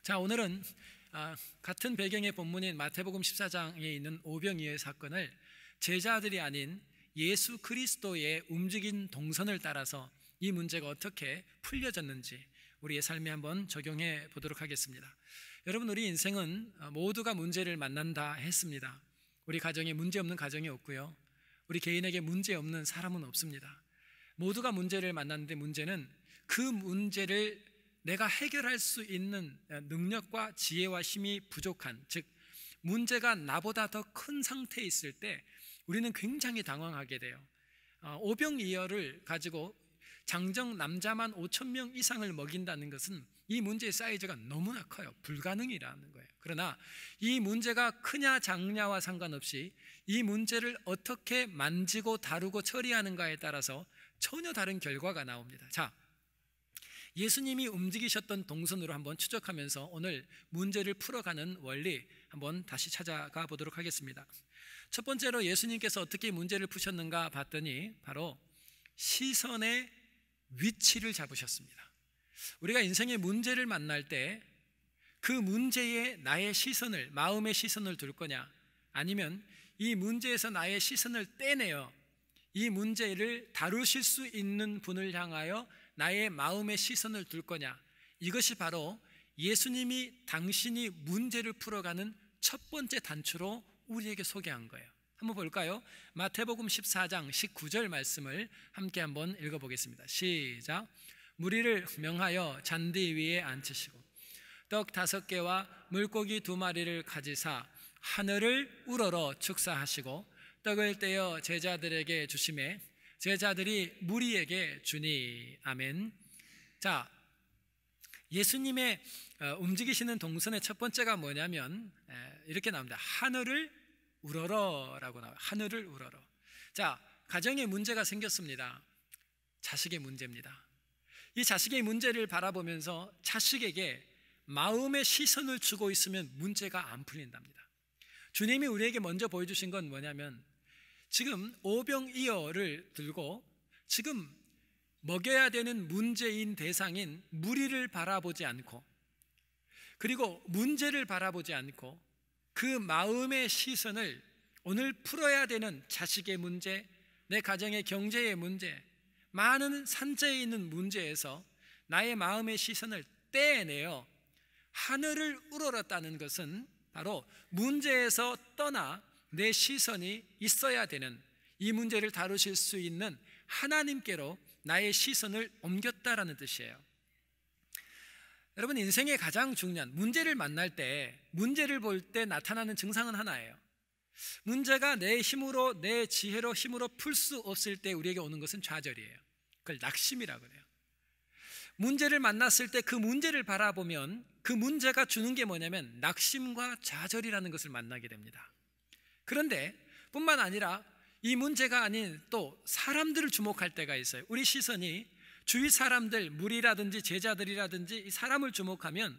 자, 오늘은 같은 배경의 본문인 마태복음 14장에 있는 오병이어의 사건을 제자들이 아닌 예수 그리스도의 움직인 동선을 따라서 이 문제가 어떻게 풀려졌는지 우리의 삶에 한번 적용해 보도록 하겠습니다. 여러분, 우리 인생은 모두가 문제를 만난다 했습니다. 우리 가정에 문제 없는 가정이 없고요, 우리 개인에게 문제 없는 사람은 없습니다. 모두가 문제를 만났는데 문제는 그 문제를 내가 해결할 수 있는 능력과 지혜와 힘이 부족한, 즉 문제가 나보다 더 큰 상태에 있을 때 우리는 굉장히 당황하게 돼요. 오병이어를 가지고 장정 남자만 5,000명 이상을 먹인다는 것은 이 문제의 사이즈가 너무나 커요. 불가능이라는 거예요. 그러나 이 문제가 크냐 작냐와 상관없이 이 문제를 어떻게 만지고 다루고 처리하는가에 따라서 전혀 다른 결과가 나옵니다. 자, 예수님이 움직이셨던 동선으로 한번 추적하면서 오늘 문제를 풀어가는 원리 한번 다시 찾아가 보도록 하겠습니다. 첫 번째로 예수님께서 어떻게 문제를 푸셨는가 봤더니 바로 시선의 위치를 잡으셨습니다. 우리가 인생의 문제를 만날 때 그 문제에 나의 시선을, 마음의 시선을 둘 거냐, 아니면 이 문제에서 나의 시선을 떼내어 이 문제를 다루실 수 있는 분을 향하여 나의 마음의 시선을 둘 거냐, 이것이 바로 예수님이 당신이 문제를 풀어가는 첫 번째 단추로 우리에게 소개한 거예요. 한번 볼까요? 마태복음 14장 19절 말씀을 함께 한번 읽어보겠습니다. 시작. 무리를 명하여 잔디 위에 앉히시고 떡 5개와 물고기 2마리를 가지사 하늘을 우러러 축사하시고 떡을 떼어 제자들에게 주시매 제자들이 무리에게 주니. 아멘. 자, 예수님의 움직이시는 동선의 첫 번째가 뭐냐면 이렇게 나옵니다. 하늘을 우러러라고 나와요. 하늘을 우러러. 자, 가정에 문제가 생겼습니다. 자식의 문제입니다. 이 자식의 문제를 바라보면서 자식에게 마음의 시선을 주고 있으면 문제가 안 풀린답니다. 주님이 우리에게 먼저 보여주신 건 뭐냐면 지금 오병이어를 들고 지금 먹여야 되는 문제인 대상인 무리를 바라보지 않고, 그리고 문제를 바라보지 않고 그 마음의 시선을 오늘 풀어야 되는 자식의 문제, 내 가정의 경제의 문제, 많은 산재에 있는 문제에서 나의 마음의 시선을 떼내어 하늘을 우러렀다는 것은 바로 문제에서 떠나 내 시선이 있어야 되는, 이 문제를 다루실 수 있는 하나님께로 나의 시선을 옮겼다라는 뜻이에요. 여러분, 인생의 가장 중요한 문제를 만날 때, 문제를 볼 때 나타나는 증상은 하나예요. 문제가 내 힘으로, 내 지혜로 힘으로 풀 수 없을 때 우리에게 오는 것은 좌절이에요. 그걸 낙심이라고 그래요. 문제를 만났을 때 그 문제를 바라보면 그 문제가 주는 게 뭐냐면 낙심과 좌절이라는 것을 만나게 됩니다. 그런데 뿐만 아니라 이 문제가 아닌 또 사람들을 주목할 때가 있어요. 우리 시선이 주위 사람들, 무리라든지 제자들이라든지 이 사람을 주목하면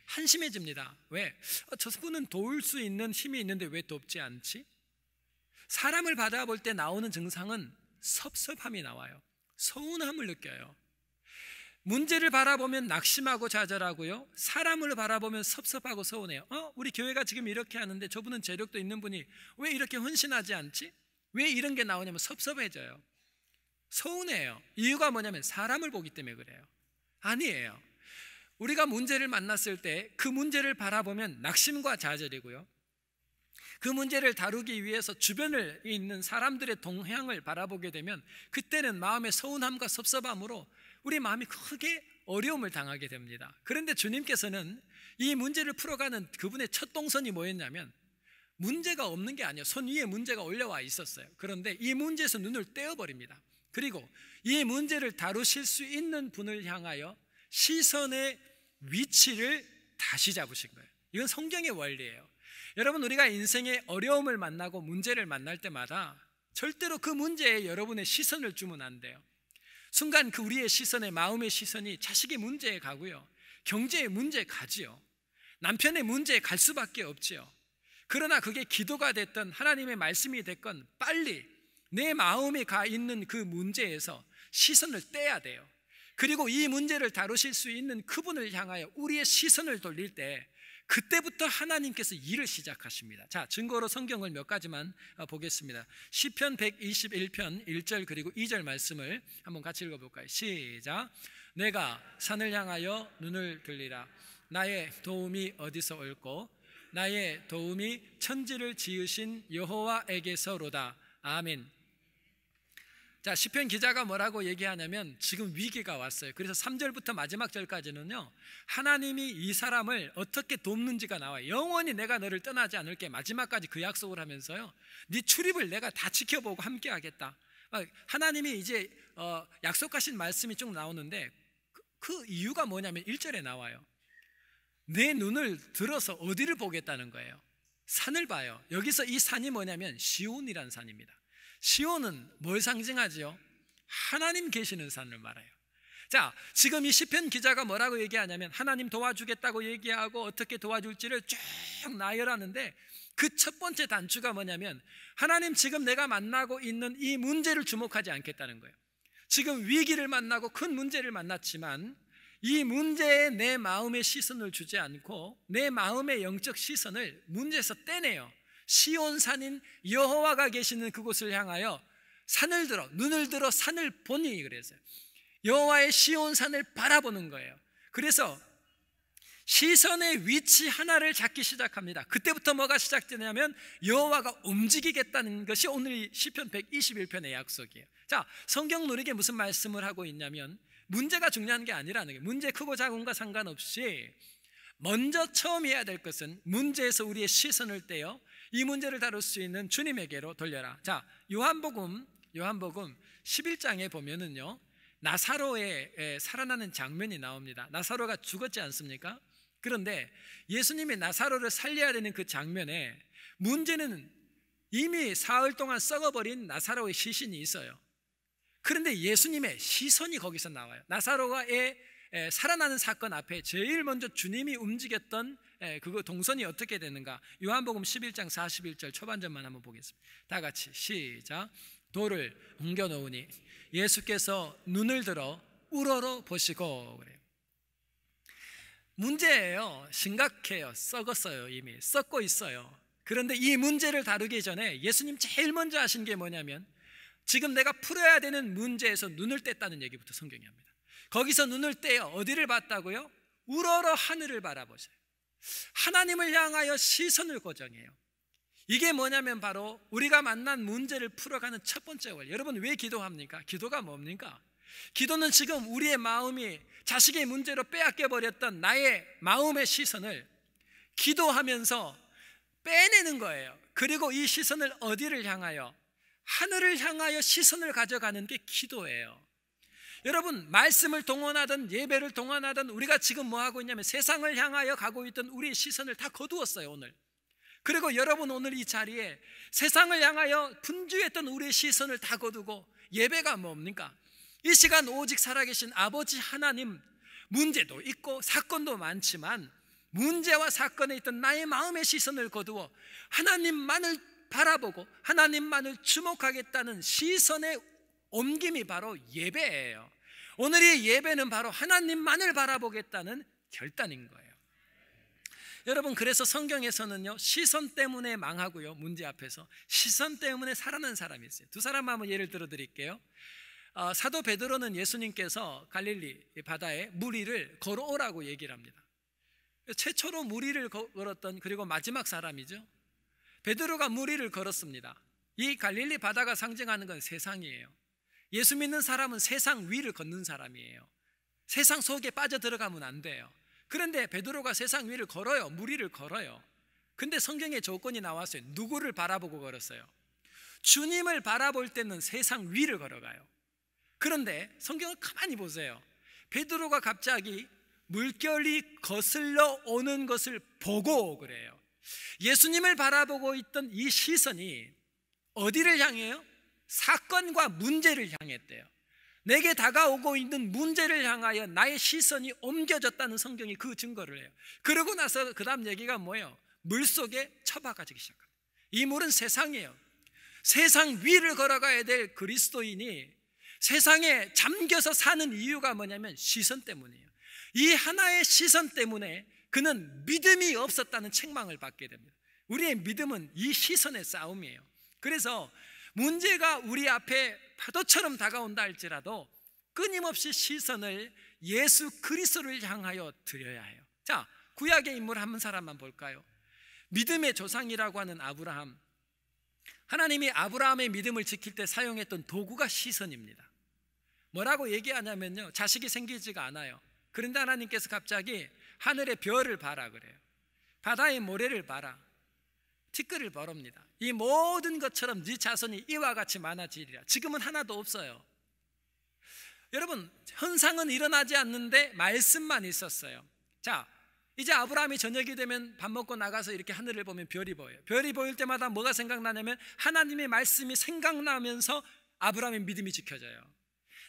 한심해집니다. 왜? 저 분은 도울 수 있는 힘이 있는데 왜 돕지 않지? 사람을 바라볼 때 나오는 증상은 섭섭함이 나와요. 서운함을 느껴요. 문제를 바라보면 낙심하고 좌절하고요, 사람을 바라보면 섭섭하고 서운해요. 우리 교회가 지금 이렇게 하는데 저분은 재력도 있는 분이 왜 이렇게 헌신하지 않지? 왜 이런 게 나오냐면 섭섭해져요. 서운해요. 이유가 뭐냐면 사람을 보기 때문에 그래요. 아니에요. 우리가 문제를 만났을 때 그 문제를 바라보면 낙심과 좌절이고요, 그 문제를 다루기 위해서 주변에 있는 사람들의 동향을 바라보게 되면 그때는 마음의 서운함과 섭섭함으로 우리 마음이 크게 어려움을 당하게 됩니다. 그런데 주님께서는 이 문제를 풀어가는 그분의 첫 동선이 뭐였냐면 문제가 없는 게 아니에요. 손 위에 문제가 올라와 있었어요. 그런데 이 문제에서 눈을 떼어버립니다. 그리고 이 문제를 다루실 수 있는 분을 향하여 시선의 위치를 다시 잡으신 거예요. 이건 성경의 원리예요. 여러분, 우리가 인생의 어려움을 만나고 문제를 만날 때마다 절대로 그 문제에 여러분의 시선을 주면 안 돼요. 순간 그 우리의 시선에, 마음의 시선이 자식의 문제에 가고요, 경제의 문제에 가지요, 남편의 문제에 갈 수밖에 없지요. 그러나 그게 기도가 됐든 하나님의 말씀이 됐건 빨리 내 마음에 가 있는 그 문제에서 시선을 떼야 돼요. 그리고 이 문제를 다루실 수 있는 그분을 향하여 우리의 시선을 돌릴 때 그때부터 하나님께서 일을 시작하십니다. 자, 증거로 성경을 몇 가지만 보겠습니다. 시편 121편 1절 그리고 2절 말씀을 한번 같이 읽어볼까요? 시작. 내가 산을 향하여 눈을 들리라. 나의 도움이 어디서 올꼬? 나의 도움이 천지를 지으신 여호와에게서로다. 아멘. 자, 시편 기자가 뭐라고 얘기하냐면 지금 위기가 왔어요. 그래서 3절부터 마지막 절까지는요, 하나님이 이 사람을 어떻게 돕는지가 나와요. 영원히 내가 너를 떠나지 않을게, 마지막까지 그 약속을 하면서요, 네 출입을 내가 다 지켜보고 함께 하겠다. 하나님이 이제 약속하신 말씀이 쭉 나오는데 그 이유가 뭐냐면 1절에 나와요. 내 눈을 들어서 어디를 보겠다는 거예요? 산을 봐요. 여기서 이 산이 뭐냐면 시온이라는 산입니다. 시온은 뭘 상징하지요? 하나님 계시는 산을 말해요. 자, 지금 이 시편 기자가 뭐라고 얘기하냐면 하나님 도와주겠다고 얘기하고 어떻게 도와줄지를 쭉 나열하는데 그 첫 번째 단추가 뭐냐면 하나님 지금 내가 만나고 있는 이 문제를 주목하지 않겠다는 거예요. 지금 위기를 만나고 큰 문제를 만났지만 이 문제에 내 마음의 시선을 주지 않고 내 마음의 영적 시선을 문제에서 떼내요. 시온산인 여호와가 계시는 그곳을 향하여 산을 들어 눈을 들어 산을 보니 그랬어요. 여호와의 시온산을 바라보는 거예요. 그래서 시선의 위치 하나를 잡기 시작합니다. 그때부터 뭐가 시작되냐면 여호와가 움직이겠다는 것이 오늘 시편 121편의 약속이에요. 자, 성경 누리게 무슨 말씀을 하고 있냐면 문제가 중요한 게 아니라는 거예요. 문제 크고 작은과 상관없이 먼저 처음 해야 될 것은 문제에서 우리의 시선을 떼어 이 문제를 다룰 수 있는 주님에게로 돌려라. 자, 요한복음 11장에 보면은요, 나사로의 살아나는 장면이 나옵니다. 나사로가 죽었지 않습니까? 그런데 예수님이 나사로를 살려야 되는 그 장면에 문제는 이미 사흘 동안 썩어버린 나사로의 시신이 있어요. 그런데 예수님의 시선이 거기서 나와요. 나사로의 살아나는 사건 앞에 제일 먼저 주님이 움직였던 그 동선이 어떻게 되는가? 요한복음 11장 41절 초반절만 한번 보겠습니다. 다 같이 시작. 돌을 옮겨 놓으니 예수께서 눈을 들어 우러러 보시고 그래요. 문제예요. 심각해요. 썩었어요. 이미 썩고 있어요. 그런데 이 문제를 다루기 전에 예수님 제일 먼저 하신 게 뭐냐면 지금 내가 풀어야 되는 문제에서 눈을 뗐다는 얘기부터 성경이 합니다. 거기서 눈을 떼어 어디를 봤다고요? 우러러 하늘을 바라보세요. 하나님을 향하여 시선을 고정해요. 이게 뭐냐면 바로 우리가 만난 문제를 풀어가는 첫 번째 원리. 여러분 왜 기도합니까? 기도가 뭡니까? 기도는 지금 우리의 마음이 자식의 문제로 빼앗겨버렸던 나의 마음의 시선을 기도하면서 빼내는 거예요. 그리고 이 시선을 어디를 향하여? 하늘을 향하여 시선을 가져가는 게 기도예요. 여러분 말씀을 동원하든 예배를 동원하든 우리가 지금 뭐 하고 있냐면 세상을 향하여 가고 있던 우리의 시선을 다 거두었어요 오늘. 그리고 여러분 오늘 이 자리에 세상을 향하여 분주했던 우리의 시선을 다 거두고 예배가 뭡니까? 이 시간 오직 살아계신 아버지 하나님, 문제도 있고 사건도 많지만 문제와 사건에 있던 나의 마음의 시선을 거두어 하나님만을 바라보고 하나님만을 주목하겠다는 시선의 옮김이 바로 예배예요. 오늘의 예배는 바로 하나님만을 바라보겠다는 결단인 거예요. 여러분 그래서 성경에서는요 시선 때문에 망하고요 문제 앞에서 시선 때문에 살아난 사람이 있어요. 두 사람 한번 예를 들어 드릴게요. 사도 베드로는 예수님께서 갈릴리 바다에 물 위를 걸어오라고 얘기를 합니다. 최초로 물 위를 걸었던 그리고 마지막 사람이죠. 베드로가 물 위를 걸었습니다. 이 갈릴리 바다가 상징하는 건 세상이에요. 예수 믿는 사람은 세상 위를 걷는 사람이에요. 세상 속에 빠져들어가면 안 돼요. 그런데 베드로가 세상 위를 걸어요. 물 위를 걸어요. 근데 성경에 조건이 나왔어요. 누구를 바라보고 걸었어요? 주님을 바라볼 때는 세상 위를 걸어가요. 그런데 성경을 가만히 보세요. 베드로가 갑자기 물결이 거슬러 오는 것을 보고 그래요. 예수님을 바라보고 있던 이 시선이 어디를 향해요? 사건과 문제를 향했대요. 내게 다가오고 있는 문제를 향하여 나의 시선이 옮겨졌다는 성경이 그 증거를 해요. 그러고 나서 그 다음 얘기가 뭐예요? 물속에 처박아지기 시작합니다. 이 물은 세상이에요. 세상 위를 걸어가야 될 그리스도인이 세상에 잠겨서 사는 이유가 뭐냐면 시선 때문이에요. 이 하나의 시선 때문에 그는 믿음이 없었다는 책망을 받게 됩니다. 우리의 믿음은 이 시선의 싸움이에요. 그래서 문제가 우리 앞에 파도처럼 다가온다 할지라도 끊임없이 시선을 예수 그리스도를 향하여 드려야 해요. 자, 구약의 인물 한 사람만 볼까요? 믿음의 조상이라고 하는 아브라함. 하나님이 아브라함의 믿음을 지킬 때 사용했던 도구가 시선입니다. 뭐라고 얘기하냐면요, 자식이 생기지가 않아요. 그런데 하나님께서 갑자기 하늘의 별을 봐라 그래요. 바다의 모래를 봐라. 티끌을 벌옵니다. 이 모든 것처럼 네 자손이 이와 같이 많아지리라. 지금은 하나도 없어요. 여러분, 현상은 일어나지 않는데 말씀만 있었어요. 자, 이제 아브라함이 저녁이 되면 밥 먹고 나가서 이렇게 하늘을 보면 별이 보여요. 별이 보일 때마다 뭐가 생각나냐면 하나님의 말씀이 생각나면서 아브라함의 믿음이 지켜져요.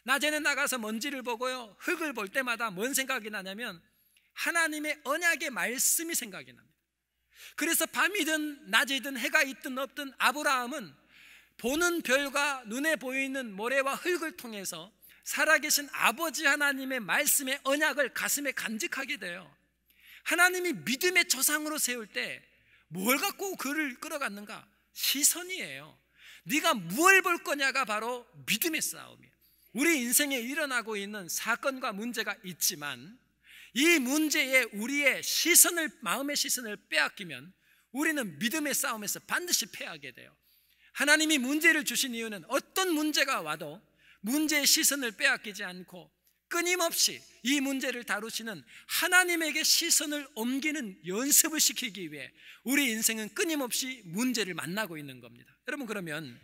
낮에는 나가서 먼지를 보고요, 흙을 볼 때마다 뭔 생각이 나냐면 하나님의 언약의 말씀이 생각이 납니다. 그래서 밤이든 낮이든 해가 있든 없든 아브라함은 보는 별과 눈에 보이는 모래와 흙을 통해서 살아계신 아버지 하나님의 말씀의 언약을 가슴에 간직하게 돼요. 하나님이 믿음의 조상으로 세울 때 뭘 갖고 그를 끌어갔는가? 시선이에요. 네가 무엇을 볼 거냐가 바로 믿음의 싸움이에요. 우리 인생에 일어나고 있는 사건과 문제가 있지만 이 문제에 우리의 시선을, 마음의 시선을 빼앗기면 우리는 믿음의 싸움에서 반드시 패하게 돼요. 하나님이 문제를 주신 이유는 어떤 문제가 와도 문제의 시선을 빼앗기지 않고 끊임없이 이 문제를 다루시는 하나님에게 시선을 옮기는 연습을 시키기 위해 우리 인생은 끊임없이 문제를 만나고 있는 겁니다. 여러분, 그러면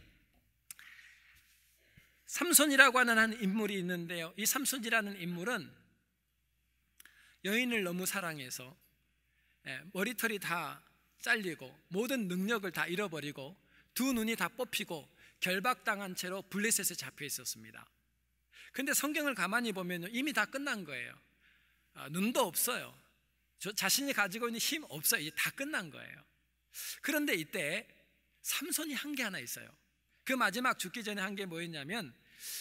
삼손이라고 하는 한 인물이 있는데요, 이 삼손이라는 인물은 여인을 너무 사랑해서 머리털이 다 잘리고 모든 능력을 다 잃어버리고 두 눈이 다 뽑히고 결박당한 채로 블레셋에 잡혀 있었습니다. 근데 성경을 가만히 보면 이미 다 끝난 거예요. 눈도 없어요. 자신이 가지고 있는 힘 없어요. 이제 다 끝난 거예요. 그런데 이때 삼손이 한 게 하나 있어요. 그 마지막 죽기 전에 한 게 뭐였냐면,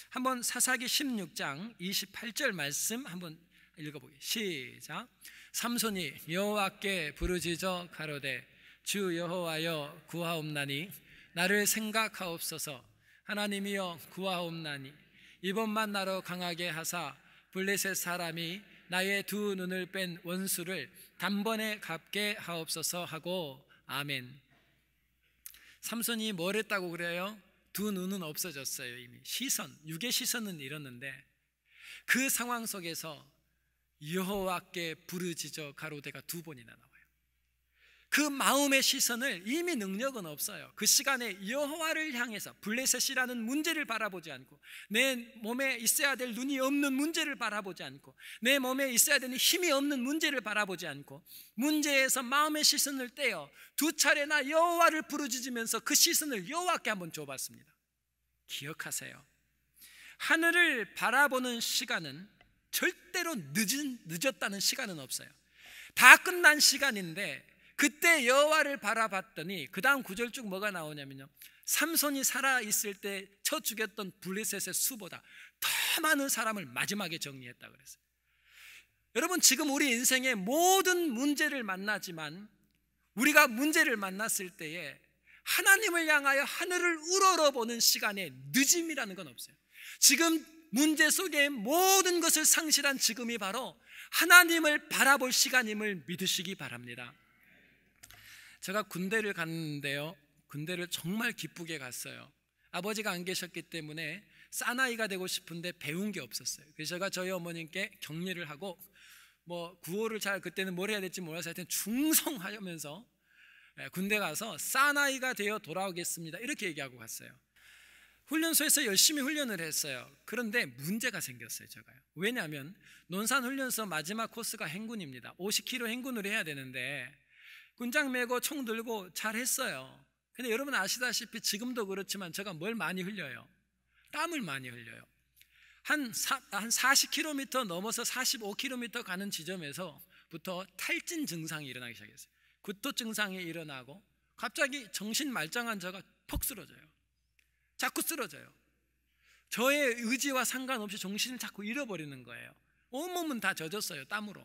한번 사사기 16장 28절 말씀 한번 읽어보기. 시작. 삼손이 여호와께 부르짖어 가로되 주 여호와여 구하옵나니 나를 생각하옵소서. 하나님이여 구하옵나니 이번만 나로 강하게 하사 블레셋 사람이 나의 두 눈을 뺀 원수를 단번에 갚게 하옵소서 하고 아멘. 삼손이 뭘 했다고 그래요? 두 눈은 없어졌어요. 이미 시선, 육의 시선은 잃었는데 그 상황 속에서 여호와께 부르짖어 가로되가 두 번이나 나와요. 그 마음의 시선을, 이미 능력은 없어요. 그 시간에 여호와를 향해서 블레셋이라는 문제를 바라보지 않고, 내 몸에 있어야 될 눈이 없는 문제를 바라보지 않고, 내 몸에 있어야 되는 힘이 없는 문제를 바라보지 않고, 문제에서 마음의 시선을 떼어 두 차례나 여호와를 부르짖으면서 그 시선을 여호와께 한번 줘봤습니다. 기억하세요. 하늘을 바라보는 시간은 절대로 늦었다는 시간은 없어요. 다 끝난 시간인데 그때 여호와를 바라봤더니 그 다음 구절 쭉 뭐가 나오냐면요, 삼손이 살아있을 때 쳐 죽였던 블레셋의 수보다 더 많은 사람을 마지막에 정리했다 그랬어요. 여러분, 지금 우리 인생의 모든 문제를 만나지만 우리가 문제를 만났을 때에 하나님을 향하여 하늘을 우러러보는 시간에 늦음이라는 건 없어요. 지금 문제 속에 모든 것을 상실한 지금이 바로 하나님을 바라볼 시간임을 믿으시기 바랍니다. 제가 군대를 갔는데요, 군대를 정말 기쁘게 갔어요. 아버지가 안 계셨기 때문에 사나이가 되고 싶은데 배운 게 없었어요. 그래서 제가 저희 어머님께 격려를 하고 구호를 잘, 그때는 뭘 해야 될지 몰라서 하여튼 충성하면서 군대 가서 사나이가 되어 돌아오겠습니다 이렇게 얘기하고 갔어요. 훈련소에서 열심히 훈련을 했어요. 그런데 문제가 생겼어요. 제가요. 왜냐하면 논산훈련소 마지막 코스가 행군입니다. 50km 행군을 해야 되는데 군장 메고 총 들고 잘했어요. 근데 여러분 아시다시피 지금도 그렇지만 제가 뭘 많이 흘려요? 땀을 많이 흘려요. 한 40km 넘어서 45km 가는 지점에서부터 탈진 증상이 일어나기 시작했어요. 구토 증상이 일어나고 갑자기 정신 말짱한 저가 퍽 쓰러져요. 자꾸 쓰러져요. 저의 의지와 상관없이 정신을 자꾸 잃어버리는 거예요. 온몸은 다 젖었어요, 땀으로.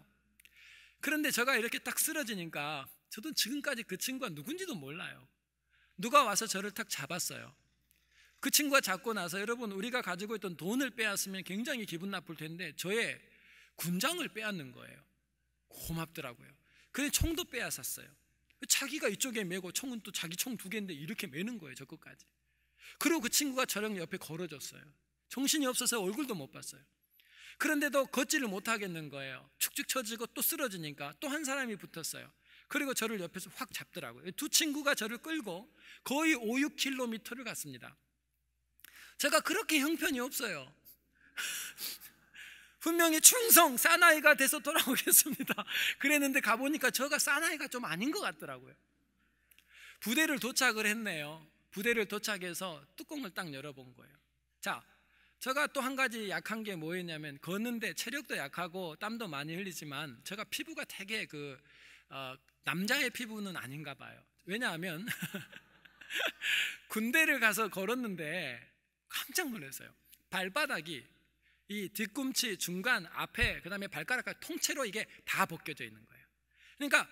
그런데 제가 이렇게 딱 쓰러지니까 저도 지금까지 그 친구가 누군지도 몰라요. 누가 와서 저를 탁 잡았어요. 그 친구가 잡고 나서 여러분, 우리가 가지고 있던 돈을 빼앗으면 굉장히 기분 나쁠 텐데 저의 군장을 빼앗는 거예요. 고맙더라고요. 그래서 총도 빼앗았어요. 자기가 이쪽에 메고 총은 또 자기 총 2개인데 이렇게 메는 거예요, 저 끝까지. 그리고 그 친구가 저랑 옆에 걸어줬어요. 정신이 없어서 얼굴도 못 봤어요. 그런데도 걷지를 못하겠는 거예요. 축축 처지고 또 쓰러지니까 또 한 사람이 붙었어요. 그리고 저를 옆에서 확 잡더라고요. 두 친구가 저를 끌고 거의 5, 6km를 갔습니다. 제가 그렇게 형편이 없어요. 분명히 충성 사나이가 돼서 돌아오겠습니다 그랬는데 가보니까 저가 사나이가 좀 아닌 것 같더라고요. 부대를 도착을 했네요. 부대를 도착해서 뚜껑을 딱 열어본 거예요. 자, 제가 또 한 가지 약한 게 뭐였냐면, 걷는데 체력도 약하고 땀도 많이 흘리지만 제가 피부가 되게 남자의 피부는 아닌가 봐요. 왜냐하면 군대를 가서 걸었는데 깜짝 놀랐어요. 발바닥이 이 뒤꿈치 중간 앞에 그다음에 발가락까지 통째로 이게 다 벗겨져 있는 거예요. 그러니까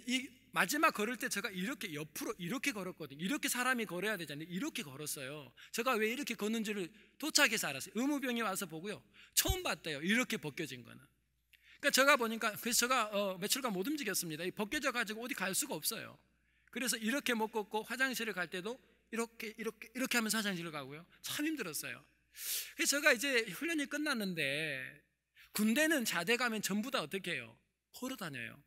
이 마지막 걸을 때 제가 이렇게 옆으로 이렇게 걸었거든요. 이렇게 사람이 걸어야 되잖아요. 이렇게 걸었어요. 제가 왜 이렇게 걷는지를 도착해서 알았어요. 의무병이 와서 보고요, 처음 봤대요, 이렇게 벗겨진 거는. 그러니까 제가 보니까, 그래서 제가 며칠간 못 움직였습니다. 벗겨져 가지고 어디 갈 수가 없어요. 그래서 이렇게 못 걷고 화장실을 갈 때도 이렇게 하면서 화장실을 가고요. 참 힘들었어요. 그래서 제가 이제 훈련이 끝났는데, 군대는 자대 가면 전부 다 어떻게 해요? 걸어 다녀요.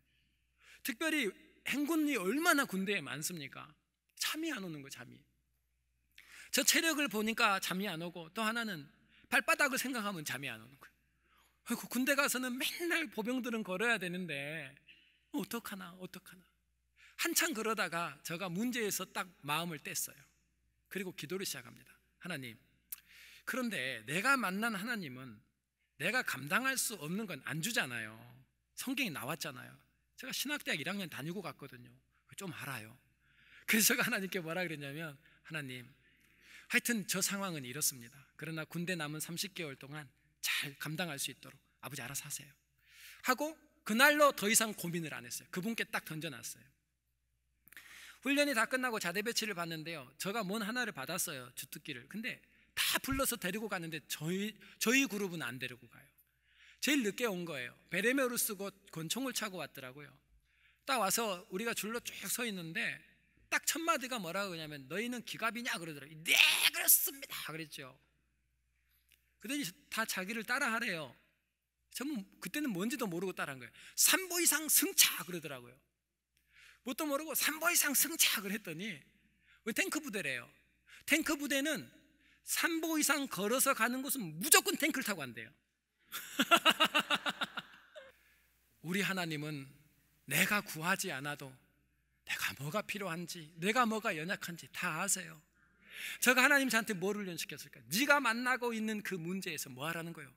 특별히 행군이 얼마나 군대에 많습니까? 잠이 안 오는 거예요, 잠이. 저 체력을 보니까 잠이 안 오고, 또 하나는 발바닥을 생각하면 잠이 안 오는 거예요. 아이고, 군대 가서는 맨날 보병들은 걸어야 되는데 어떡하나. 한참 그러다가 제가 문제에서 딱 마음을 뗐어요. 그리고 기도를 시작합니다. 하나님, 그런데 내가 만난 하나님은 내가 감당할 수 없는 건 안 주잖아요. 성경에 나왔잖아요. 제가 신학대학 1학년 다니고 갔거든요. 좀 알아요. 그래서 제가 하나님께 뭐라 그랬냐면, 하나님, 하여튼 저 상황은 이렇습니다. 그러나 군대 남은 30개월 동안 잘 감당할 수 있도록 아버지 알아서 하세요 하고, 그날로 더 이상 고민을 안 했어요. 그분께 딱 던져놨어요. 훈련이 다 끝나고 자대 배치를 받는데요, 제가 뭔 하나를 받았어요, 주특기를. 근데 다 불러서 데리고 가는데 저희 그룹은 안 데리고 가요. 제일 늦게 온 거예요. 베레메로 쓰고 권총을 차고 왔더라고요. 딱 와서 우리가 줄로 쭉 서 있는데 딱 첫 마디가 뭐라고 하냐면, 너희는 기갑이냐 그러더라고요. 네, 그렇습니다 그랬죠. 그러더니 다 자기를 따라하래요. 저는 그때는 뭔지도 모르고 따라한 거예요. 3보 이상 승차 그러더라고요. 뭣도 모르고 3보 이상 승차 그랬더니, 탱크 부대래요. 탱크 부대는 3보 이상 걸어서 가는 곳은 무조건 탱크를 타고 간대요. 우리 하나님은 내가 구하지 않아도 내가 뭐가 필요한지, 내가 뭐가 연약한지 다 아세요. 제가 하나님 저한테 뭘 훈련시켰을까요? 네가 만나고 있는 그 문제에서 뭐 하라는 거예요?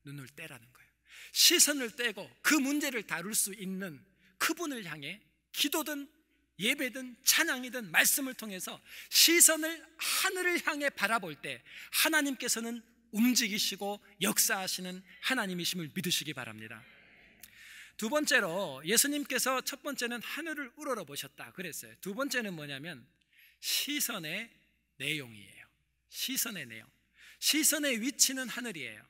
눈을 떼라는 거예요. 시선을 떼고 그 문제를 다룰 수 있는 그분을 향해 기도든 예배든 찬양이든 말씀을 통해서 시선을 하늘을 향해 바라볼 때 하나님께서는 움직이시고 역사하시는 하나님이심을 믿으시기 바랍니다. 두 번째로, 예수님께서 첫 번째는 하늘을 우러러 보셨다 그랬어요. 두 번째는 뭐냐면 시선의 내용이에요. 시선의 내용. 시선의 위치는 하늘이에요.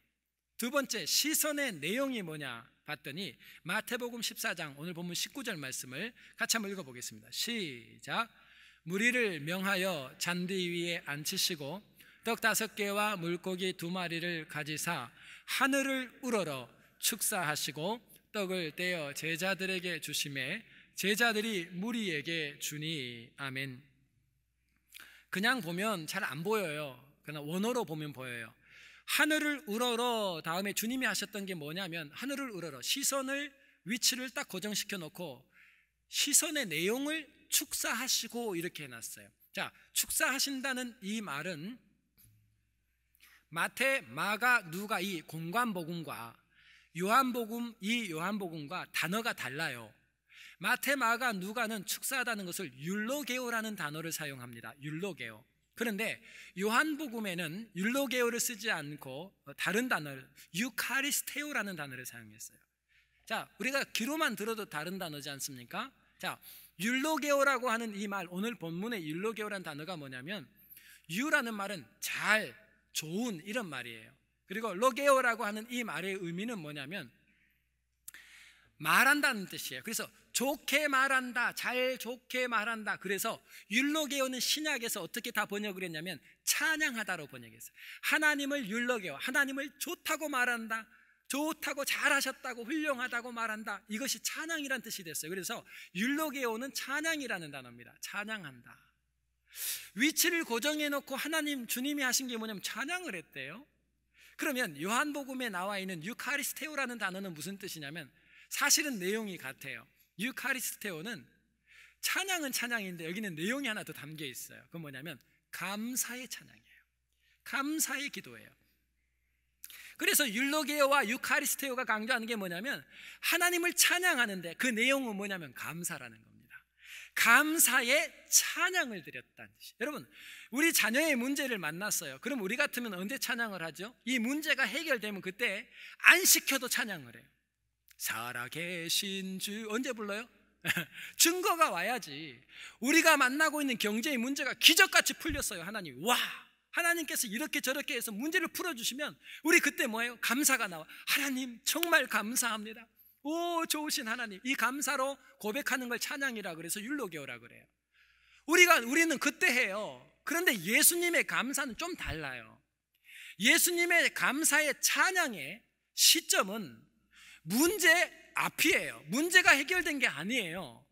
두 번째, 시선의 내용이 뭐냐 봤더니 마태복음 14장 오늘 본문 19절 말씀을 같이 한번 읽어보겠습니다. 시작. 무리를 명하여 잔디 위에 앉히시고 떡 5개와 물고기 2마리를 가지사 하늘을 우러러 축사하시고 떡을 떼어 제자들에게 주시매 제자들이 무리에게 주니. 아멘. 그냥 보면 잘 안 보여요. 그러나 원어로 보면 보여요. 하늘을 우러러 다음에 주님이 하셨던 게 뭐냐면, 하늘을 우러러 시선을 위치를 딱 고정시켜 놓고 시선의 내용을 축사하시고 이렇게 해놨어요. 자, 축사하신다는 이 말은 마태, 마가, 누가 이 공관복음과 요한복음과 단어가 달라요. 마태, 마가, 누가는 축사하다는 것을 율로게오라는 단어를 사용합니다. 율로게오. 그런데 요한복음에는 율로게오를 쓰지 않고 다른 단어를 유카리스테오라는 단어를 사용했어요. 자, 우리가 귀로만 들어도 다른 단어지 않습니까? 자, 율로게오라고 하는 이 말, 오늘 본문의 율로게오라는 단어가 뭐냐면 유라는 말은 잘, 좋은 이런 말이에요. 그리고 로게오라고 하는 이 말의 의미는 뭐냐면 말한다는 뜻이에요. 그래서 좋게 말한다, 잘 좋게 말한다. 그래서 율로게오는 신약에서 어떻게 다 번역을 했냐면 찬양하다로 번역했어요. 하나님을 율로게오, 하나님을 좋다고 말한다, 좋다고 잘하셨다고 훌륭하다고 말한다. 이것이 찬양이란 뜻이 됐어요. 그래서 율로게오는 찬양이라는 단어입니다. 찬양한다. 위치를 고정해 놓고 하나님 주님이 하신 게 뭐냐면 찬양을 했대요. 그러면 요한복음에 나와 있는 유카리스테오라는 단어는 무슨 뜻이냐면 사실은 내용이 같아요. 유카리스테오는 찬양은 찬양인데 여기는 내용이 하나 더 담겨 있어요. 그건 뭐냐면 감사의 찬양이에요. 감사의 기도예요. 그래서 율로게오와 유카리스테오가 강조하는 게 뭐냐면 하나님을 찬양하는데 그 내용은 뭐냐면 감사라는 겁니다. 감사의 찬양을 드렸다는 뜻이에요. 여러분, 우리 자녀의 문제를 만났어요. 그럼 우리 같으면 언제 찬양을 하죠? 이 문제가 해결되면 그때 안 시켜도 찬양을 해요. 살아계신 주, 언제 불러요? 증거가 와야지. 우리가 만나고 있는 경제의 문제가 기적같이 풀렸어요. 하나님, 와, 하나님께서 이렇게 저렇게 해서 문제를 풀어주시면 우리 그때 뭐예요? 감사가 나와. 하나님 정말 감사합니다. 오, 좋으신 하나님. 이 감사로 고백하는 걸 찬양이라 그래서 율로게오라 그래요. 우리는 그때 해요. 그런데 예수님의 감사는 좀 달라요. 예수님의 감사의 찬양의 시점은 문제 앞이에요. 문제가 해결된 게 아니에요.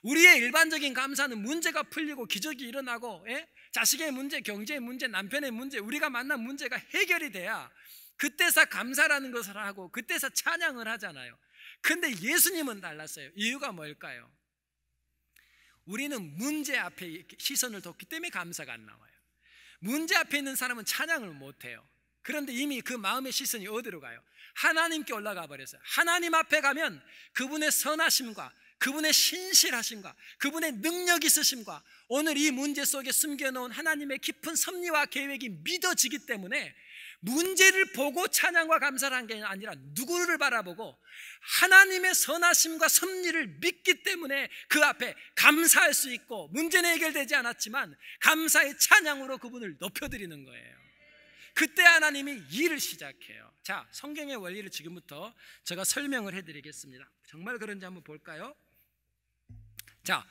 우리의 일반적인 감사는 문제가 풀리고 기적이 일어나고, 자식의 문제, 경제의 문제, 남편의 문제, 우리가 만난 문제가 해결이 돼야 그때서 감사라는 것을 하고 그때서 찬양을 하잖아요. 근데 예수님은 달랐어요. 이유가 뭘까요? 우리는 문제 앞에 시선을 뒀기 때문에 감사가 안 나와요. 문제 앞에 있는 사람은 찬양을 못해요. 그런데 이미 그 마음의 시선이 어디로 가요? 하나님께 올라가 버렸어요. 하나님 앞에 가면 그분의 선하심과 그분의 신실하심과 그분의 능력 있으심과 오늘 이 문제 속에 숨겨놓은 하나님의 깊은 섭리와 계획이 믿어지기 때문에 문제를 보고 찬양과 감사를 한 게 아니라 누구를 바라보고 하나님의 선하심과 섭리를 믿기 때문에 그 앞에 감사할 수 있고 문제는 해결되지 않았지만 감사의 찬양으로 그분을 높여드리는 거예요. 그때 하나님이 일을 시작해요. 자, 성경의 원리를 지금부터 제가 설명을 해드리겠습니다. 정말 그런지 한번 볼까요? 자,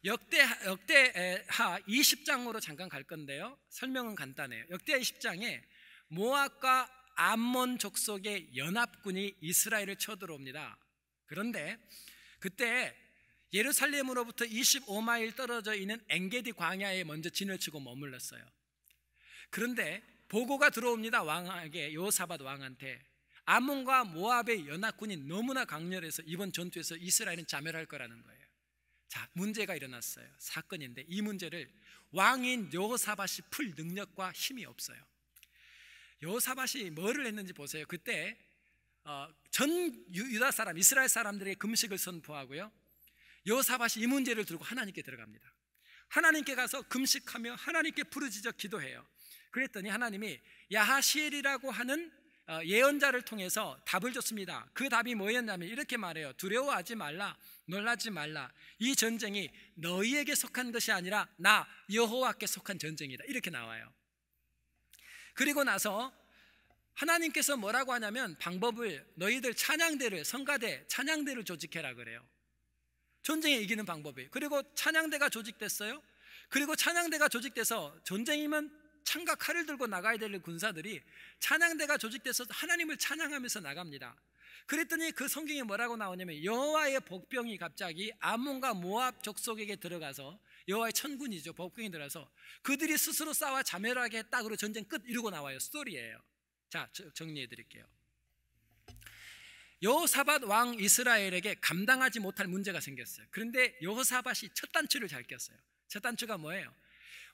역대하 20장으로 잠깐 갈 건데요. 설명은 간단해요. 역대하 20장에 모압과 암몬 족속의 연합군이 이스라엘을 쳐들어옵니다. 그런데 그때 예루살렘으로부터 25마일 떨어져 있는 엔게디 광야에 먼저 진을 치고 머물렀어요. 그런데 보고가 들어옵니다. 왕에게, 여호사밧 왕한테 암몬과 모압의 연합군이 너무나 강렬해서 이번 전투에서 이스라엘은 자멸할 거라는 거예요. 자, 문제가 일어났어요. 사건인데 이 문제를 왕인 여호사밧이 풀 능력과 힘이 없어요. 여호사밧이 뭐를 했는지 보세요. 그때 전 유다 사람, 이스라엘 사람들의 금식을 선포하고요, 여호사밧이 이 문제를 들고 하나님께 들어갑니다. 하나님께 가서 금식하며 하나님께 부르짖어 기도해요. 그랬더니 하나님이 야하시엘이라고 하는 예언자를 통해서 답을 줬습니다. 그 답이 뭐였냐면 이렇게 말해요. 두려워하지 말라, 놀라지 말라. 이 전쟁이 너희에게 속한 것이 아니라 나 여호와께 속한 전쟁이다. 이렇게 나와요. 그리고 나서 하나님께서 뭐라고 하냐면 방법을, 너희들 찬양대를, 성가대, 찬양대를 조직해라 그래요. 전쟁에 이기는 방법이에요. 그리고 찬양대가 조직됐어요. 그리고 찬양대가 조직돼서 전쟁이면 창과 칼을 들고 나가야 될 군사들이 찬양대가 조직돼서 하나님을 찬양하면서 나갑니다. 그랬더니 그 성경에 뭐라고 나오냐면 여호와의 복병이 갑자기 암몬과 모압 족속에게 들어가서, 여호와의 천군이죠, 복병이 들어가서 그들이 스스로 싸워 자멸하게 했다. 그러고 전쟁 끝 이러고 나와요. 스토리예요. 자, 정리해 드릴게요. 여호사밧 왕 이스라엘에게 감당하지 못할 문제가 생겼어요. 그런데 여호사밧이 첫 단추를 잘 꼈어요. 첫 단추가 뭐예요?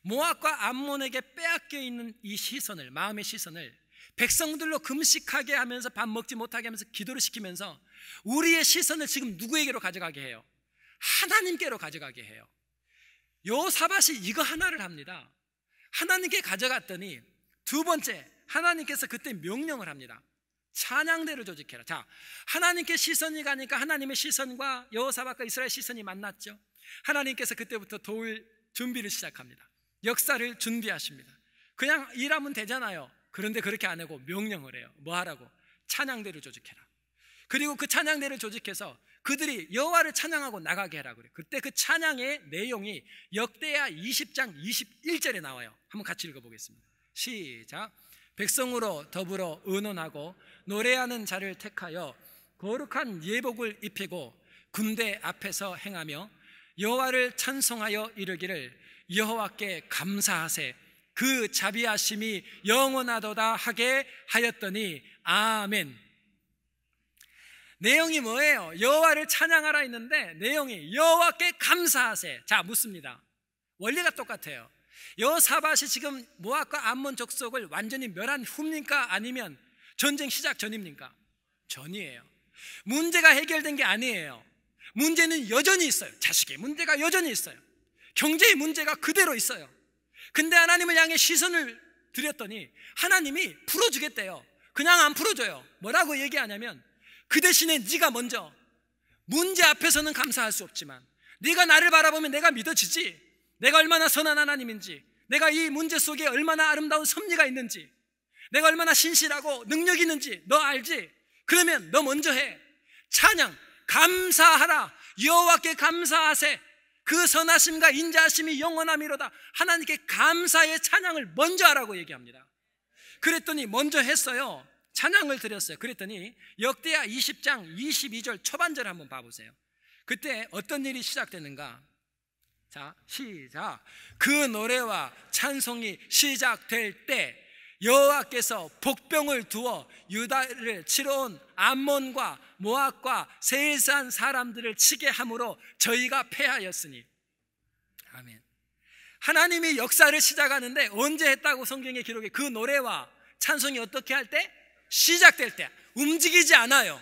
모압과 암몬에게 빼앗겨 있는 이 시선을, 마음의 시선을 백성들로 금식하게 하면서 밥 먹지 못하게 하면서 기도를 시키면서 우리의 시선을 지금 누구에게로 가져가게 해요? 하나님께로 가져가게 해요. 여호사밧이 이거 하나를 합니다. 하나님께 가져갔더니 두 번째, 하나님께서 그때 명령을 합니다. 찬양대를 조직해라. 자, 하나님께 시선이 가니까 하나님의 시선과 여호사밧과 이스라엘 시선이 만났죠. 하나님께서 그때부터 도울 준비를 시작합니다. 역사를 준비하십니다. 그냥 일하면 되잖아요. 그런데 그렇게 안 하고 명령을 해요. 뭐 하라고? 찬양대를 조직해라. 그리고 그 찬양대를 조직해서 그들이 여호와를 찬양하고 나가게 하라 그래요. 그때 그 찬양의 내용이 역대하 20장 21절에 나와요. 한번 같이 읽어보겠습니다. 시작. 백성으로 더불어 의논하고 노래하는 자를 택하여 거룩한 예복을 입히고 군대 앞에서 행하며 여호와를 찬송하여 이르기를 여호와께 감사하세 그 자비하심이 영원하도다 하게 하였더니 아멘. 내용이 뭐예요? 여호와를 찬양하라 했는데 내용이 여호와께 감사하세. 자, 묻습니다. 원리가 똑같아요. 여호사밧이 지금 모압과 암몬 족속을 완전히 멸한 후입니까? 아니면 전쟁 시작 전입니까? 전이에요. 문제가 해결된 게 아니에요. 문제는 여전히 있어요. 자식의 문제가 여전히 있어요. 경제의 문제가 그대로 있어요. 근데 하나님을 향해 시선을 드렸더니 하나님이 풀어주겠대요. 그냥 안 풀어줘요. 뭐라고 얘기하냐면 그 대신에 네가 먼저, 문제 앞에서는 감사할 수 없지만 네가 나를 바라보면 내가 믿어지지. 내가 얼마나 선한 하나님인지, 내가 이 문제 속에 얼마나 아름다운 섭리가 있는지, 내가 얼마나 신실하고 능력 있는지 너 알지? 그러면 너 먼저 해. 찬양, 감사하라. 여호와께 감사하세. 그 선하심과 인자하심이 영원하미로다. 하나님께 감사의 찬양을 먼저 하라고 얘기합니다. 그랬더니 먼저 했어요. 찬양을 드렸어요. 그랬더니 역대하 20장 22절 초반절 한번 봐보세요. 그때 어떤 일이 시작되는가? 자, 시작. 그 노래와 찬송이 시작될 때 여호와께서 복병을 두어 유다를 치러 온 암몬과 모압과 세일산 사람들을 치게 함으로 저희가 패하였으니. 아멘. 하나님이 역사를 시작하는데 언제 했다고 성경의 기록에? 그 노래와 찬송이 어떻게 할 때? 시작될 때. 움직이지 않아요.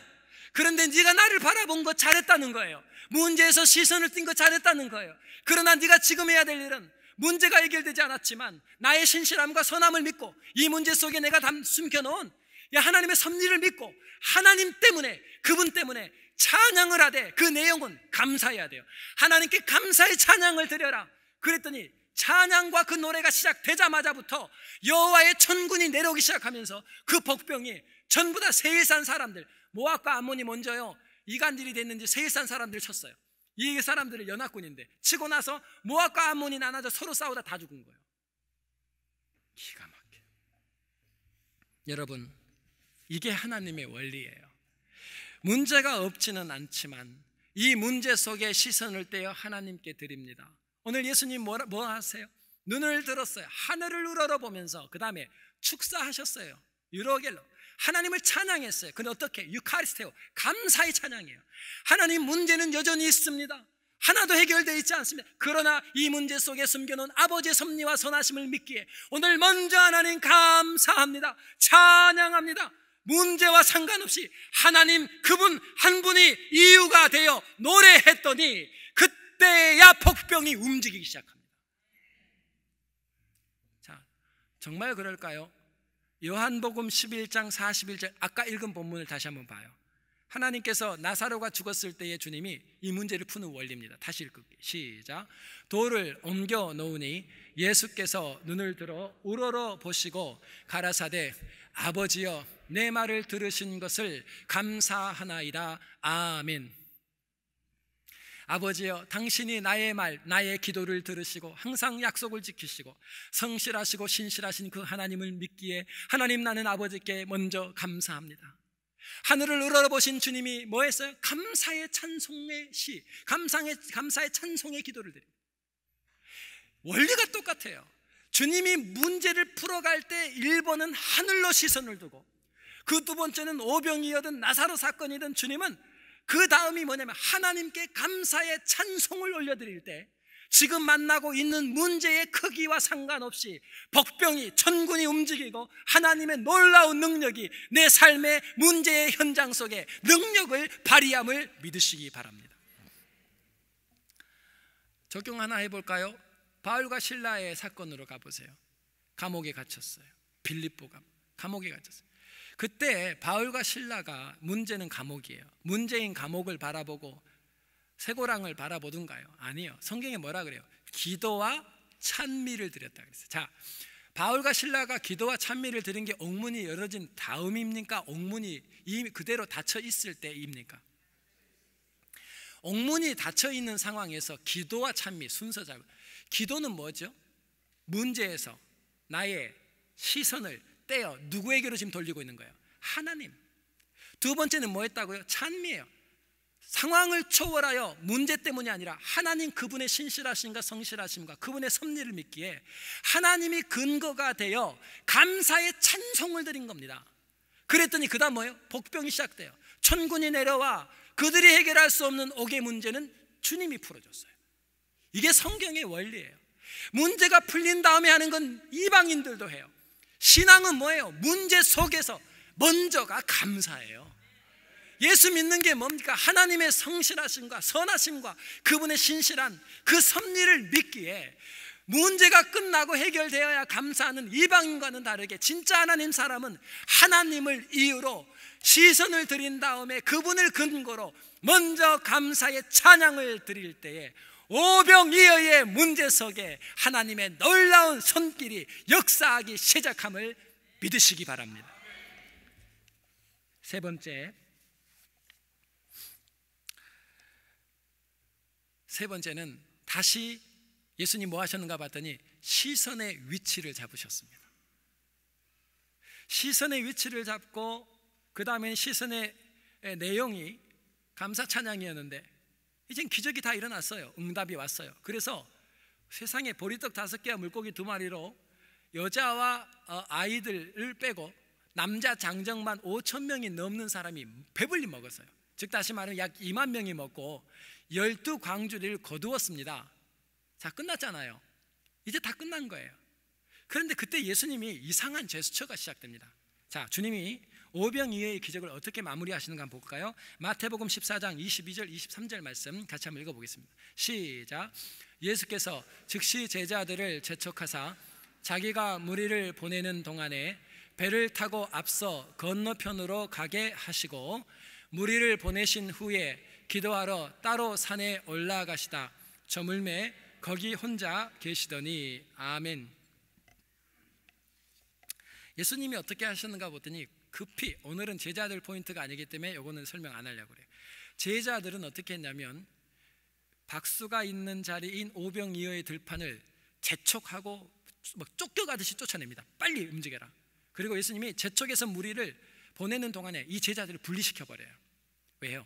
그런데 네가 나를 바라본 거 잘했다는 거예요. 문제에서 시선을 띈 거 잘했다는 거예요. 그러나 네가 지금 해야 될 일은 문제가 해결되지 않았지만 나의 신실함과 선함을 믿고 이 문제 속에 내가 숨겨놓은 하나님의 섭리를 믿고 하나님 때문에, 그분 때문에 찬양을 하되 그 내용은 감사해야 돼요. 하나님께 감사의 찬양을 드려라. 그랬더니 찬양과 그 노래가 시작되자마자부터 여호와의 천군이 내려오기 시작하면서 그 복병이 전부 다 세일산 사람들, 모압과 암몬이 먼저요 이간질이 됐는지 세일산 사람들을 쳤어요. 이 사람들은 연합군인데 치고 나서 모압과 암몬이 나눠져 서로 싸우다 다 죽은 거예요. 기가 막혀. 여러분, 이게 하나님의 원리예요. 문제가 없지는 않지만 이 문제 속에 시선을 떼어 하나님께 드립니다. 오늘 예수님 뭐 하세요? 눈을 들었어요. 하늘을 우러러보면서 그 다음에 축사하셨어요. 유로겔로 하나님을 찬양했어요. 근데 어떻게? 유카리스테오, 감사의 찬양이에요. 하나님, 문제는 여전히 있습니다. 하나도 해결되어 있지 않습니다. 그러나 이 문제 속에 숨겨놓은 아버지의 섭리와 선하심을 믿기에 오늘 먼저 하나님 감사합니다. 찬양합니다. 문제와 상관없이 하나님 그분 한 분이 이유가 되어 노래했더니 그때야 복병이 움직이기 시작합니다. 자, 정말 그럴까요? 요한복음 11장 41절 아까 읽은 본문을 다시 한번 봐요. 하나님께서 나사로가 죽었을 때의 주님이 이 문제를 푸는 원리입니다. 다시 읽을게요. 시작. 돌을 옮겨 놓으니 예수께서 눈을 들어 우러러 보시고 가라사대 아버지여 내 말을 들으신 것을 감사하나이다. 아멘. 아버지여, 당신이 나의 말, 나의 기도를 들으시고 항상 약속을 지키시고 성실하시고 신실하신 그 하나님을 믿기에 하나님, 나는 아버지께 먼저 감사합니다. 하늘을 우러러보신 주님이 뭐 했어요? 감사의 찬송의 시, 감사의 찬송의 기도를 드립니다. 원리가 똑같아요. 주님이 문제를 풀어갈 때 1번은 하늘로 시선을 두고 그 두 번째는 오병이어든 나사로 사건이든 주님은 그 다음이 뭐냐면 하나님께 감사의 찬송을 올려드릴 때 지금 만나고 있는 문제의 크기와 상관없이 복병이, 천군이 움직이고 하나님의 놀라운 능력이 내 삶의 문제의 현장 속에 능력을 발휘함을 믿으시기 바랍니다. 적용 하나 해볼까요? 바울과 실라의 사건으로 가보세요. 감옥에 갇혔어요. 빌립보 감옥에 갇혔어요. 그때 바울과 실라가, 문제는 감옥이에요. 문제인 감옥을 바라보고 쇠고랑을 바라보던가요? 아니요. 성경에 뭐라 그래요? 기도와 찬미를 드렸다 그랬어요. 자, 바울과 신라가 기도와 찬미를 드린 게 옥문이 열어진 다음입니까? 옥문이 이미 그대로 닫혀 있을 때입니까? 옥문이 닫혀 있는 상황에서 기도와 찬미 순서자고. 기도는 뭐죠? 문제에서 나의 시선을 떼어 누구에게로 지금 돌리고 있는 거예요? 하나님. 두 번째는 뭐 했다고요? 찬미예요. 상황을 초월하여 문제 때문이 아니라 하나님 그분의 신실하심과 성실하심과 그분의 섭리를 믿기에 하나님이 근거가 되어 감사의 찬송을 드린 겁니다. 그랬더니 그 다음 뭐예요? 복병이 시작돼요. 천군이 내려와 그들이 해결할 수 없는 옥의 문제는 주님이 풀어줬어요. 이게 성경의 원리예요. 문제가 풀린 다음에 하는 건 이방인들도 해요. 신앙은 뭐예요? 문제 속에서 먼저가 감사예요. 예수 믿는 게 뭡니까? 하나님의 성실하심과 선하심과 그분의 신실한 그 섭리를 믿기에 문제가 끝나고 해결되어야 감사하는 이방인과는 다르게 진짜 하나님 사람은 하나님을 이유로 시선을 드린 다음에 그분을 근거로 먼저 감사의 찬양을 드릴 때에 오병이어의 문제 속에 하나님의 놀라운 손길이 역사하기 시작함을 믿으시기 바랍니다. 세 번째는 다시 예수님 뭐 하셨는가 봤더니 시선의 위치를 잡으셨습니다. 시선의 위치를 잡고 그 다음에 시선의 내용이 감사 찬양이었는데 이젠 기적이 다 일어났어요. 응답이 왔어요. 그래서 세상에 보리떡 5개와 물고기 2마리로 여자와 아이들을 빼고 남자 장정만 5,000명이 넘는 사람이 배불리 먹었어요. 즉 다시 말하면 약 2만 명이 먹고 12광주리를 거두었습니다. 자, 끝났잖아요. 이제 다 끝난 거예요. 그런데 그때 예수님이 이상한 제스처가 시작됩니다. 자, 주님이 오병이어의 기적을 어떻게 마무리하시는가 한번 볼까요? 마태복음 14장 22절 23절 말씀 같이 한번 읽어보겠습니다. 시작. 예수께서 즉시 제자들을 재촉하사 자기가 무리를 보내는 동안에 배를 타고 앞서 건너편으로 가게 하시고 무리를 보내신 후에 기도하러 따로 산에 올라가시다 저물매 거기 혼자 계시더니. 아멘. 예수님이 어떻게 하셨는가 보더니 급히, 오늘은 제자들 포인트가 아니기 때문에 이거는 설명 안 하려고 그래요. 제자들은 어떻게 했냐면 박수가 있는 자리인 오병이어의 들판을 재촉하고 막 쫓겨가듯이 쫓아냅니다. 빨리 움직여라. 그리고 예수님이 재촉에서 무리를 보내는 동안에 이 제자들을 분리시켜버려요. 왜요?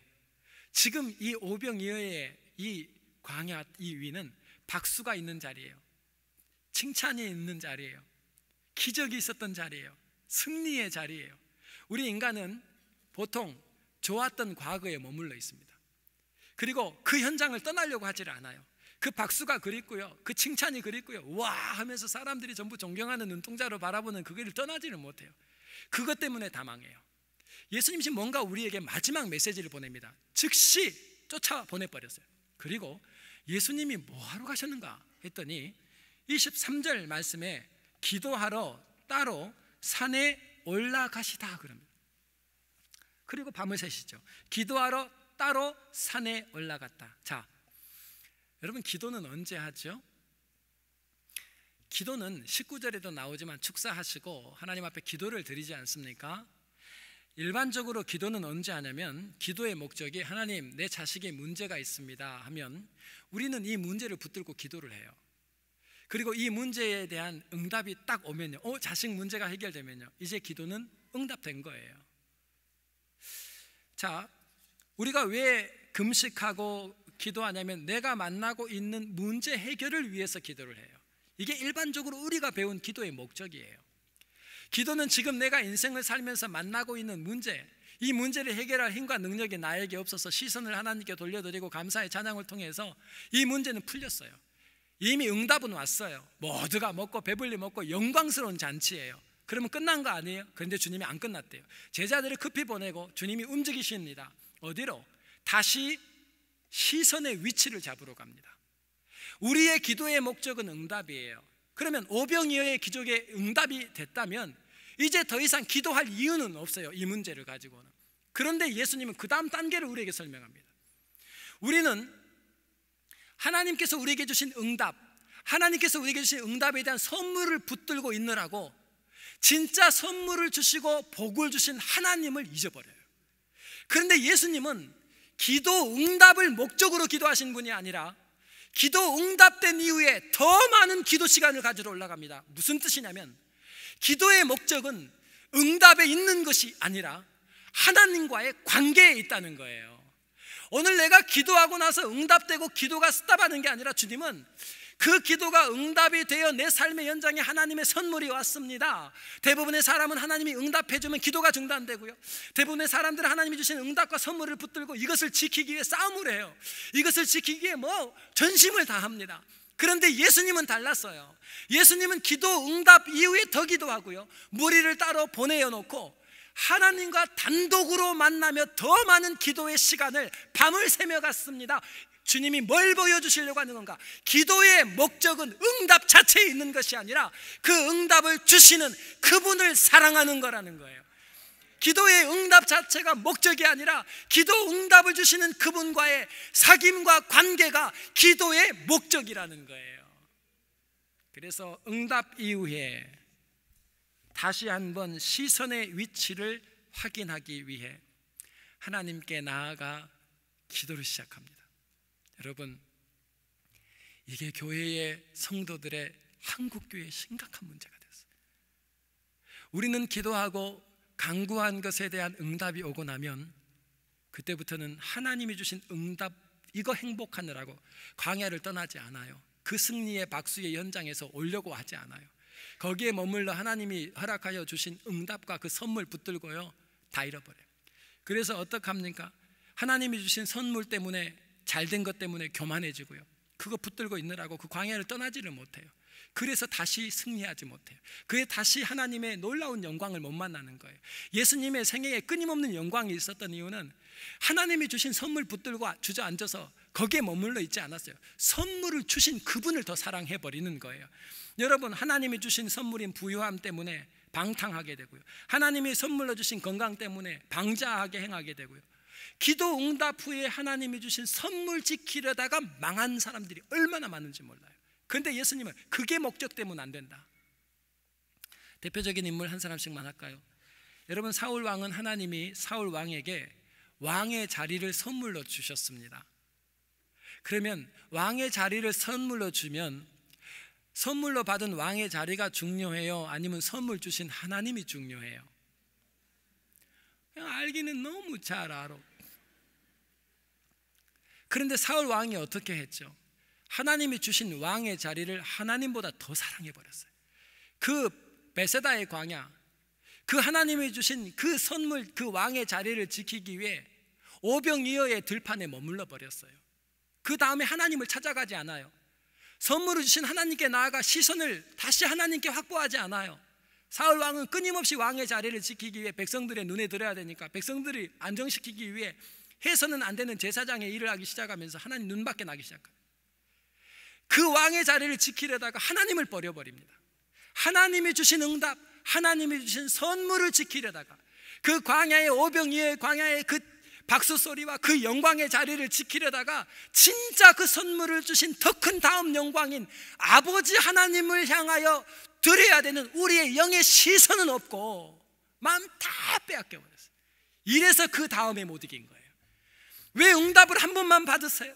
지금 이 오병이어의 이 광야 이 위는 박수가 있는 자리예요. 칭찬이 있는 자리예요. 기적이 있었던 자리예요. 승리의 자리예요. 우리 인간은 보통 좋았던 과거에 머물러 있습니다. 그리고 그 현장을 떠나려고 하지를 않아요. 그 박수가 그립고요, 그 칭찬이 그립고요, 와 하면서 사람들이 전부 존경하는 눈동자로 바라보는 그 길을 떠나지를 못해요. 그것 때문에 다 망해요. 예수님이 뭔가 우리에게 마지막 메시지를 보냅니다. 즉시 쫓아 보내버렸어요. 그리고 예수님이 뭐하러 가셨는가 했더니 23절 말씀에 기도하러 따로 산에 올라가시다 그럽니다. 그리고 밤을 새시죠. 기도하러 따로 산에 올라갔다. 자, 여러분, 기도는 언제 하죠? 기도는 19절에도 나오지만 축사하시고 하나님 앞에 기도를 드리지 않습니까? 일반적으로 기도는 언제 하냐면 기도의 목적이 하나님 내 자식의 문제가 있습니다 하면 우리는 이 문제를 붙들고 기도를 해요. 그리고 이 문제에 대한 응답이 딱 오면요, 자식 문제가 해결되면요, 이제 기도는 응답된 거예요. 자, 우리가 왜 금식하고 기도하냐면 내가 만나고 있는 문제 해결을 위해서 기도를 해요. 이게 일반적으로 우리가 배운 기도의 목적이에요. 기도는 지금 내가 인생을 살면서 만나고 있는 문제, 이 문제를 해결할 힘과 능력이 나에게 없어서 시선을 하나님께 돌려드리고 감사의 찬양을 통해서 이 문제는 풀렸어요. 이미 응답은 왔어요. 모두가 먹고 배불리 먹고 영광스러운 잔치예요. 그러면 끝난 거 아니에요? 그런데 주님이 안 끝났대요. 제자들을 급히 보내고 주님이 움직이십니다. 어디로? 다시 시선의 위치를 잡으러 갑니다. 우리의 기도의 목적은 응답이에요. 그러면 오병이어의 기적의 응답이 됐다면 이제 더 이상 기도할 이유는 없어요, 이 문제를 가지고는. 그런데 예수님은 그 다음 단계를 우리에게 설명합니다. 우리는 하나님께서 우리에게 주신 응답, 하나님께서 우리에게 주신 응답에 대한 선물을 붙들고 있느라고 진짜 선물을 주시고 복을 주신 하나님을 잊어버려요. 그런데 예수님은 기도 응답을 목적으로 기도하신 분이 아니라 기도 응답된 이후에 더 많은 기도 시간을 가지러 올라갑니다. 무슨 뜻이냐면 기도의 목적은 응답에 있는 것이 아니라 하나님과의 관계에 있다는 거예요. 오늘 내가 기도하고 나서 응답되고 기도가 스탑하는 게 아니라 주님은 그 기도가 응답이 되어 내 삶의 연장에 하나님의 선물이 왔습니다. 대부분의 사람은 하나님이 응답해주면 기도가 중단되고요, 대부분의 사람들은 하나님이 주신 응답과 선물을 붙들고 이것을 지키기 위해 싸움을 해요. 이것을 지키기 위해 전심을 다합니다. 그런데 예수님은 달랐어요. 예수님은 기도 응답 이후에 더 기도하고요, 무리를 따로 보내어놓고 하나님과 단독으로 만나며 더 많은 기도의 시간을 밤을 새며 갔습니다. 주님이 뭘 보여주시려고 하는 건가? 기도의 목적은 응답 자체에 있는 것이 아니라 그 응답을 주시는 그분을 사랑하는 거라는 거예요. 기도의 응답 자체가 목적이 아니라 기도 응답을 주시는 그분과의 사귐과 관계가 기도의 목적이라는 거예요. 그래서 응답 이후에 다시 한번 시선의 위치를 확인하기 위해 하나님께 나아가 기도를 시작합니다. 여러분, 이게 교회의 성도들의, 한국교회의 심각한 문제가 됐어요. 우리는 기도하고 간구한 것에 대한 응답이 오고 나면 그때부터는 하나님이 주신 응답, 이거 행복하느라고 광야를 떠나지 않아요. 그 승리의 박수의 연장에서 오려고 하지 않아요. 거기에 머물러 하나님이 허락하여 주신 응답과 그 선물 붙들고요, 다 잃어버려요. 그래서 어떡합니까? 하나님이 주신 선물 때문에, 잘된 것 때문에 교만해지고요, 그거 붙들고 있느라고 그 광야를 떠나지를 못해요. 그래서 다시 승리하지 못해요. 그에 다시 하나님의 놀라운 영광을 못 만나는 거예요. 예수님의 생애에 끊임없는 영광이 있었던 이유는 하나님이 주신 선물 붙들고 주저앉아서 거기에 머물러 있지 않았어요. 선물을 주신 그분을 더 사랑해버리는 거예요. 여러분, 하나님이 주신 선물인 부유함 때문에 방탕하게 되고요, 하나님이 선물로 주신 건강 때문에 방자하게 행하게 되고요, 기도 응답 후에 하나님이 주신 선물 지키려다가 망한 사람들이 얼마나 많은지 몰라요. 그런데 예수님은 그게 목적 때문에 안 된다. 대표적인 인물 한 사람씩만 할까요? 여러분, 사울 왕은 하나님이 사울 왕에게 왕의 자리를 선물로 주셨습니다. 그러면 왕의 자리를 선물로 주면 선물로 받은 왕의 자리가 중요해요? 아니면 선물 주신 하나님이 중요해요? 그냥 알기는 너무 잘 알아. 그런데 사울 왕이 어떻게 했죠? 하나님이 주신 왕의 자리를 하나님보다 더 사랑해버렸어요. 그 베세다의 광야, 그 하나님이 주신 그 선물, 그 왕의 자리를 지키기 위해 오병이어의 들판에 머물러 버렸어요. 그 다음에 하나님을 찾아가지 않아요. 선물을 주신 하나님께 나아가 시선을 다시 하나님께 확보하지 않아요. 사울 왕은 끊임없이 왕의 자리를 지키기 위해 백성들의 눈에 들어야 되니까 백성들이 안정시키기 위해 해서는 안 되는 제사장의 일을 하기 시작하면서 하나님 눈밖에 나기 시작합니다. 그 왕의 자리를 지키려다가 하나님을 버려버립니다. 하나님이 주신 응답, 하나님이 주신 선물을 지키려다가 그 광야의 오병이어의 광야의 그 박수 소리와 그 영광의 자리를 지키려다가 진짜 그 선물을 주신 더 큰 다음 영광인 아버지 하나님을 향하여 드려야 되는 우리의 영의 시선은 없고 마음 다 빼앗겨 버렸어요. 이래서 그 다음에 못 이긴 거예요. 왜 응답을 한 번만 받으세요?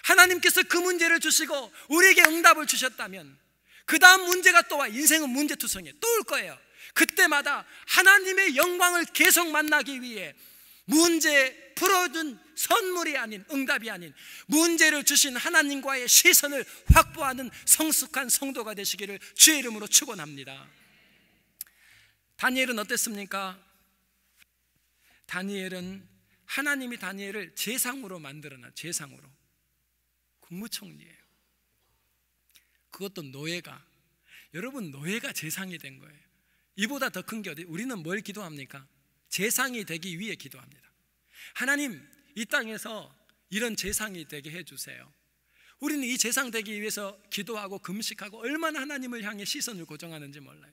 하나님께서 그 문제를 주시고 우리에게 응답을 주셨다면 그 다음 문제가 또 와. 인생은 문제투성이에요. 또 올 거예요. 그때마다 하나님의 영광을 계속 만나기 위해 문제 풀어준 선물이 아닌, 응답이 아닌 문제를 주신 하나님과의 시선을 확보하는 성숙한 성도가 되시기를 주의 이름으로 축원합니다. 다니엘은 어땠습니까? 다니엘은 하나님이 다니엘을 제상으로 만들어놔. 제상으로. 국무총리예요. 그것도 노예가. 여러분, 노예가 제상이 된 거예요. 이보다 더 큰 게 어디? 우리는 뭘 기도합니까? 제상이 되기 위해 기도합니다. 하나님, 이 땅에서 이런 제상이 되게 해주세요. 우리는 이 제상 되기 위해서 기도하고 금식하고 얼마나 하나님을 향해 시선을 고정하는지 몰라요.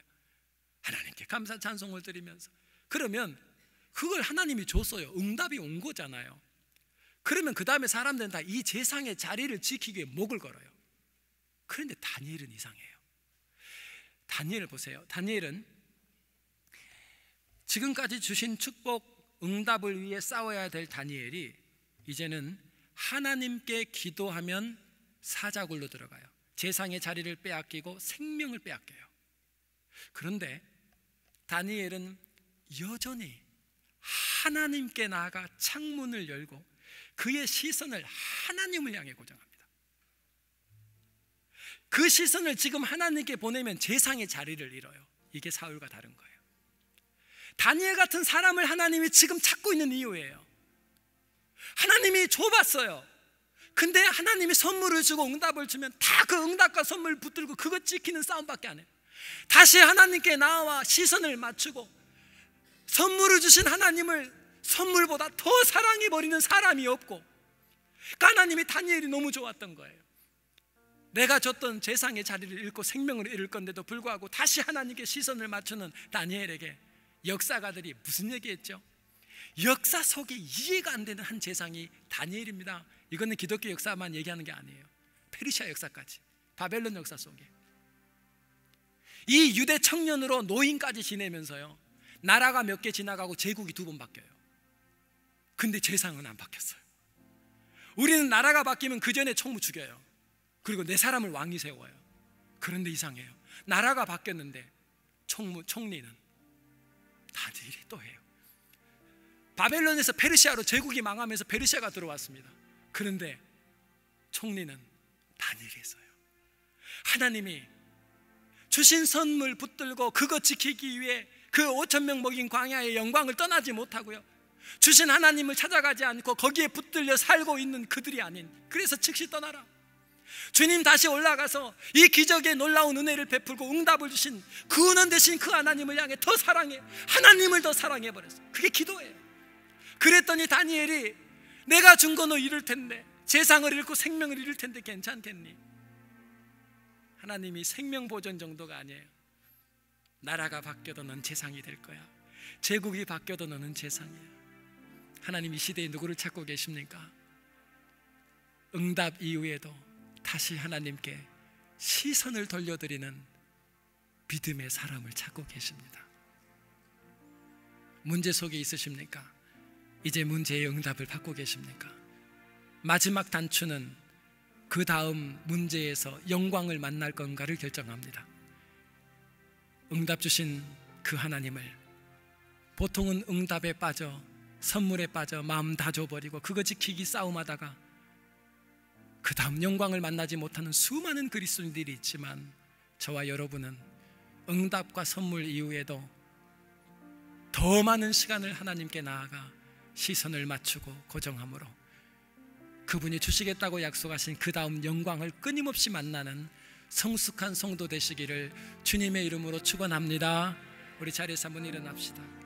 하나님께 감사 찬송을 드리면서. 그러면 그걸 하나님이 줬어요. 응답이 온 거잖아요. 그러면 그 다음에 사람들은 다 이 제상의 자리를 지키기 위해 목을 걸어요. 그런데 다니엘은 이상해요. 다니엘 보세요. 다니엘은 지금까지 주신 축복, 응답을 위해 싸워야 될 다니엘이 이제는 하나님께 기도하면 사자굴로 들어가요. 제상의 자리를 빼앗기고 생명을 빼앗겨요. 그런데 다니엘은 여전히 하나님께 나아가 창문을 열고 그의 시선을 하나님을 향해 고정합니다. 그 시선을 지금 하나님께 보내면 제상의 자리를 잃어요. 이게 사울과 다른 거예요. 다니엘 같은 사람을 하나님이 지금 찾고 있는 이유예요. 하나님이 줘봤어요. 근데 하나님이 선물을 주고 응답을 주면 다 그 응답과 선물 붙들고 그것 지키는 싸움밖에 안 해요. 다시 하나님께 나와 시선을 맞추고 선물을 주신 하나님을 선물보다 더 사랑해버리는 사람이 없고, 하나님이 다니엘이 너무 좋았던 거예요. 내가 줬던 제상의 자리를 잃고 생명을 잃을 건데도 불구하고 다시 하나님께 시선을 맞추는 다니엘에게 역사가들이 무슨 얘기했죠? 역사 속에 이해가 안 되는 한 제상이 다니엘입니다. 이거는 기독교 역사만 얘기하는 게 아니에요. 페르시아 역사까지, 바벨론 역사 속에 이 유대 청년으로 노인까지 지내면서요, 나라가 몇 개 지나가고 제국이 2번 바뀌어요. 근데 제상은 안 바뀌었어요. 우리는 나라가 바뀌면 그 전에 총무 죽여요. 그리고 내 사람을 왕이 세워요. 그런데 이상해요. 나라가 바뀌었는데 총리는 다니엘이 또 해요. 바벨론에서 페르시아로 제국이 망하면서 페르시아가 들어왔습니다. 그런데 총리는 다니엘이 했어요. 하나님이 주신 선물 붙들고 그것 지키기 위해 그 5,000명 먹인 광야의 영광을 떠나지 못하고요, 주신 하나님을 찾아가지 않고 거기에 붙들려 살고 있는 그들이 아닌, 그래서 즉시 떠나라. 주님 다시 올라가서 이 기적의 놀라운 은혜를 베풀고 응답을 주신 그 은원 되신 그 하나님을 향해 더 사랑해, 하나님을 더 사랑해버렸어요. 그게 기도예요. 그랬더니 다니엘이 내가 준 거 너 잃을 텐데, 세상을 잃고 생명을 잃을 텐데 괜찮겠니? 하나님이 생명 보존 정도가 아니에요. 나라가 바뀌어도 넌 재상이 될 거야. 제국이 바뀌어도 너는 재상이야. 하나님 이 시대에 누구를 찾고 계십니까? 응답 이후에도 다시 하나님께 시선을 돌려드리는 믿음의 사람을 찾고 계십니다. 문제 속에 있으십니까? 이제 문제의 응답을 받고 계십니까? 마지막 단추는 그 다음 문제에서 영광을 만날 건가를 결정합니다. 응답 주신 그 하나님을 보통은 응답에 빠져, 선물에 빠져 마음 다 줘버리고 그거 지키기 싸움하다가 그 다음 영광을 만나지 못하는 수많은 그리스도인들이 있지만, 저와 여러분은 응답과 선물 이후에도 더 많은 시간을 하나님께 나아가 시선을 맞추고 고정함으로 그분이 주시겠다고 약속하신 그 다음 영광을 끊임없이 만나는 성숙한 성도 되시기를 주님의 이름으로 축원합니다. 우리 자리에서 한번 일어납시다.